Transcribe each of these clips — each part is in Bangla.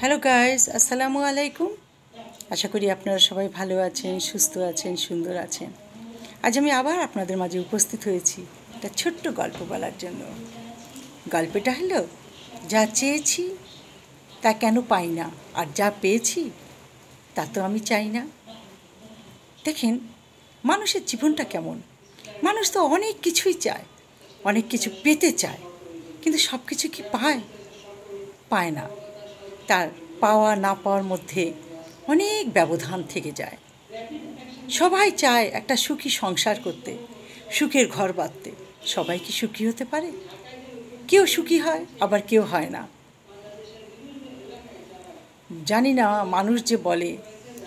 হ্যালো গাইস, আসসালামু আলাইকুম। আশা করি আপনারা সবাই ভালো আছেন, সুস্থ আছেন, সুন্দর আছেন। আজ আমি আবার আপনাদের মাঝে উপস্থিত হয়েছি একটা ছোট্ট গল্প বলার জন্য। গল্পটা হলো, যা চেয়েছি তা কেন পাই না, আর যা পেয়েছি তা তো আমি চাই না। দেখেন, মানুষের জীবনটা কেমন। মানুষ তো অনেক কিছুই চায়, অনেক কিছু পেতে চায়, কিন্তু সব কিছু কি পায়? পায় না। তার পাওয়া না পাওয়ার মধ্যে অনেক ব্যবধান থেকে যায়। সবাই চায় একটা সুখী সংসার করতে, সুখের ঘর বাঁধতে। সবাই কি সুখী হতে পারে? কেউ সুখী হয়, আবার কেউ হয় না। জানি না, মানুষ যে বলে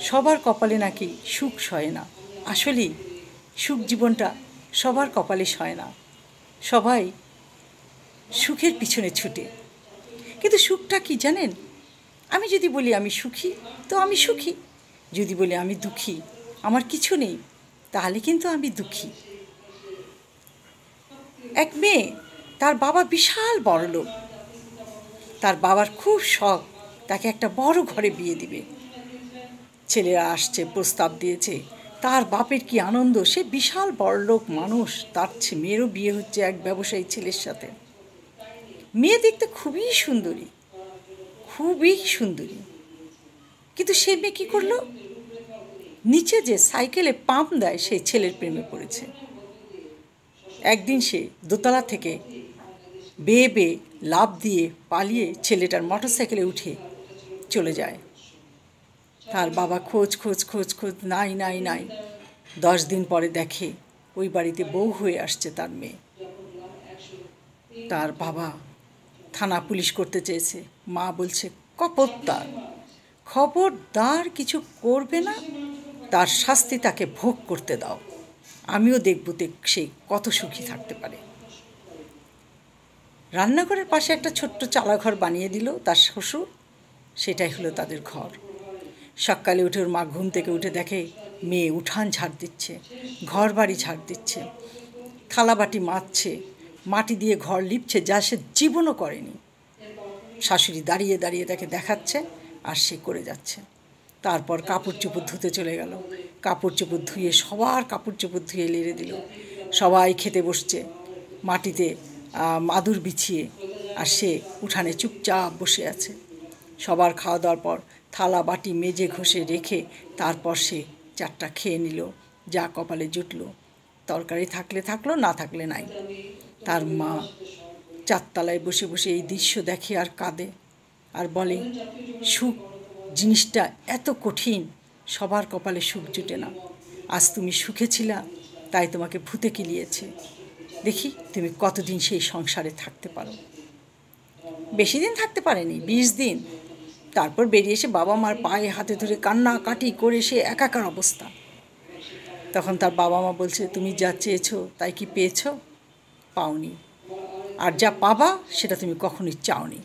সবার কপালে নাকি সুখ সয় না। আসলেই সুখ জীবনটা সবার কপালে সয় না। সবাই সুখের পিছনে ছুটে, কিন্তু সুখটা কি জানেন? আমি যদি বলি আমি সুখী, তো আমি সুখী। যদি বলি আমি দুঃখী, আমার কিছু নেই, তাহলে কিন্তু আমি দুঃখী। এক মেয়ে, তার বাবা বিশাল বড়লোক। তার বাবার খুব শখ তাকে একটা বড় ঘরে বিয়ে দিবে। ছেলেরা আসছে, প্রস্তাব দিয়েছে। তার বাপের কি আনন্দ! সে বিশাল বড়লোক মানুষ, তার মেয়েরও বিয়ে হচ্ছে এক ব্যবসায়ী ছেলের সাথে। মেয়ে দেখতে খুবই সুন্দরী, খুবই সুন্দরী। কিন্তু সে মেয়ে কী করলো? নিচে যে সাইকেলে পাম্প দেয় সেই ছেলের প্রেমে পড়েছে। একদিন সে দোতলা থেকে বেয়ে বেয়ে লাফ দিয়ে পালিয়ে ছেলেটার মোটরসাইকেলে উঠে চলে যায়। তার বাবা খোঁজ খোঁজ খোঁজ খোঁজ, নাই নাই নাই। 10 দিন পরে দেখে ওই বাড়িতে বউ হয়ে আসছে তার মেয়ে। তার বাবা থানা পুলিশ করতে চেয়েছে। মা বলছে, খবরদার, খবরদার কিছু করবে না, তার শাস্তি তাকে ভোগ করতে দাও। আমিও দেখব সে কত সুখী থাকতে পারে। রান্নাঘরের পাশে একটা ছোট্ট চালাঘর বানিয়ে দিল তার শ্বশুর। সেটাই হলো তাদের ঘর। সকালে উঠে ওর মা ঘুম থেকে উঠে দেখে মেয়ে উঠান ঝাড় দিচ্ছে, ঘর বাড়ি ঝাড় দিচ্ছে, থালাবাটি মাজছে, মাটি দিয়ে ঘর লিপছে, যা সে জীবনও করেনি। শাশুড়ি দাঁড়িয়ে দাঁড়িয়ে তাকে দেখাচ্ছে, আর সে করে যাচ্ছে। তারপর কাপড় চোপড় ধুতে চলে গেল। কাপড় চোপড় ধুয়ে, সবার কাপড় চোপড় ধুয়ে লেড়ে দিল। সবাই খেতে বসছে মাটিতে মাদুর বিছিয়ে, আর সে উঠানে চুপচাপ বসে আছে। সবার খাওয়া দাওয়ার পর থালা বাটি মেজে ঘষে রেখে তারপর সে চারটা খেয়ে নিল, যা কপালে জুটল। তরকারি থাকলে থাকলো, না থাকলে নাই। তার মা চারতলায় বসে বসে এই দৃশ্য দেখে আর কাঁদে, আর বলে, সুখ জিনিসটা এত কঠিন, সবার কপালে সুখ জুটে না। আজ তুমি সুখে ছিলা, তাই তোমাকে ভূতে কিলিয়েছে। দেখি তুমি কতদিন সেই সংসারে থাকতে পারো। বেশি দিন থাকতে পারেনি, 20 দিন। তারপর বেরিয়ে এসে বাবা মার পায়ে হাতে ধরে কান্নাকাটি করে সে একাকার অবস্থা। তখন তার বাবা মা বলছে, তুমি যা চেয়েছো তাই কি পেয়েছো? পাওনি। আর যা পাবা সেটা তুমি কখনোই চাওনি।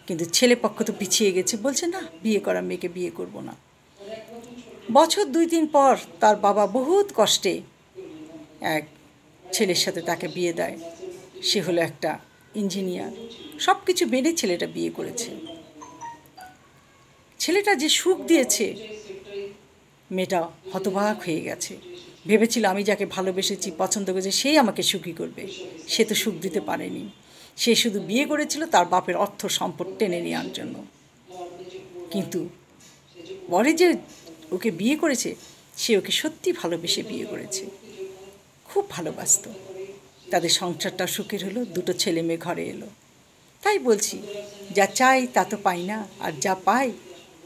কিন্তু ছেলে পক্ষ তো পিছিয়ে গেছে, বলছে না, বিয়ে করা মেয়েকে বিয়ে করব না। বছর 2-3 পর তার বাবা বহুত কষ্টে এক ছেলের সাথে তাকে বিয়ে দেয়। সে হলো একটা ইঞ্জিনিয়ার। সব কিছু বেড়ে ছেলেটা বিয়ে করেছে। ছেলেটা যে সুখ দিয়েছে, মেয়েটা হতবাক হয়ে গেছে। ভেবেছিল আমি যাকে ভালোবেসেছি, পছন্দ করেছি, সেই আমাকে সুখী করবে। সে তো সুখ দিতে পারেনি। সে শুধু বিয়ে করেছিল তার বাপের অর্থ সম্পদ টেনে নেওয়ার জন্য। কিন্তু পরে যে ওকে বিয়ে করেছে, সে ওকে সত্যি ভালোবেসে বিয়ে করেছে, খুব ভালোবাসত। তাদের সংসারটা সুখের হলো, 2টো ছেলে মেয়ে ঘরে এলো। তাই বলছি, যা চাই তা তো পাই না, আর যা পাই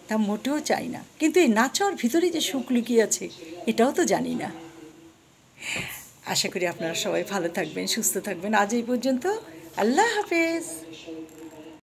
তা মোটেও চাই না। কিন্তু এই না চাওয়ার ভিতরে যে সুখ লুকিয়ে আছে, এটাও তো জানি না। আশা করি আপনারা সবাই ভালো থাকবেন, সুস্থ থাকবেন। আজ এই পর্যন্ত। আল্লাহ হাফেজ।